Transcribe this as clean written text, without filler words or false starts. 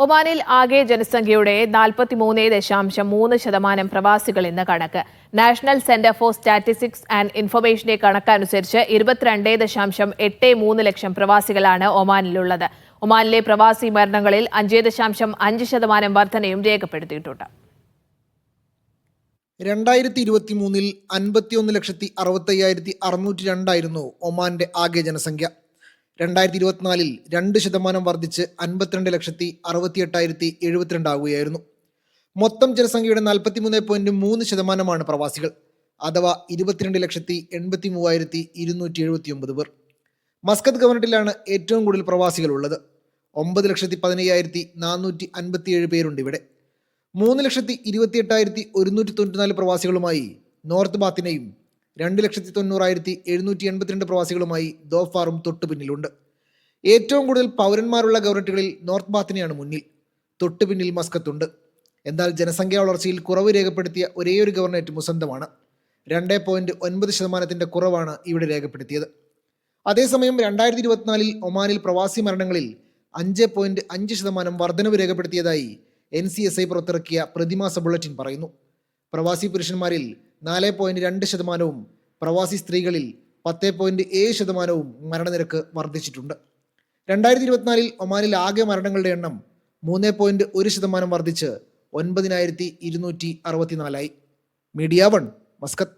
ഒമാനിൽ ആകെ ജനസംഖ്യയുടെ 43.3% പ്രവാസികൾ എന്ന കണക്ക്. National centre for statistics and ഇൻഫർമേഷന്റെ കണക്കനുസരിച്ച് 22.83 ലക്ഷം പ്രവാസികളാണ് ഒമാനിലുള്ളത്. ഒമാനിലെ പ്രവാസി മരണങ്ങളിൽ 5.5% വർധനയും രേഖപ്പെടുത്തിയിട്ടുണ്ട്. 2023 51,65,602 ഒമാന്റെ ആകെ ജനസംഖ്യ. 2024 2% വർദ്ധിച്ച് 52,68,072 ആകുകയായിരുന്നു. മൊത്തം ജനസംഖ്യയുടെ 43.3% പ്രവാസികൾ, അഥവാ 22,83,279 പേർ. മസ്കത്ത് ഗവർണറേറ്റിലാണ് ഏറ്റവും കൂടുതൽ പ്രവാസികൾ ഉള്ളത്. 9,15,457 പേരുണ്ട് ഇവിടെ. 3,28,194 പ്രവാസികളുമായി നോർത്ത് ബാത്തിനയും 2,90,782 പ്രവാസികളുമായി ദോഫാറും തൊട്ടു പിന്നിലുണ്ട്. ഏറ്റവും കൂടുതൽ പൗരന്മാരുള്ള ഗവർണറേറ്റുകളിൽ നോർത്ത് ബാത്തിനയാണ് മുന്നിൽ. തൊട്ടു പിന്നിൽ മസ്കത്തുണ്ട്. എന്നാൽ ജനസംഖ്യാ വളർച്ചയിൽ കുറവ് രേഖപ്പെടുത്തിയ ഒരേയൊരു ഗവർണറേറ്റ് മുസന്തമാണ്. 2.9% കുറവാണ് ഇവിടെ രേഖപ്പെടുത്തിയത്. അതേസമയം 2024 ഒമാനിൽ പ്രവാസി മരണങ്ങളിൽ 5.5% വർധനവ് രേഖപ്പെടുത്തിയതായി NCSI പുറത്തിറക്കിയ പ്രതിമാസ ബുള്ളറ്റിൻ പറയുന്നു. പ്രവാസി പുരുഷന്മാരിൽ 4.2%, പ്രവാസി സ്ത്രീകളിൽ 10.7% മരണനിരക്ക് വർദ്ധിച്ചിട്ടുണ്ട്. 2024 ഒമാനിൽ ആകെ മരണങ്ങളുടെ എണ്ണം 3.1% വർദ്ധിച്ച് 9,264 ആയി. Media 1 Muscat.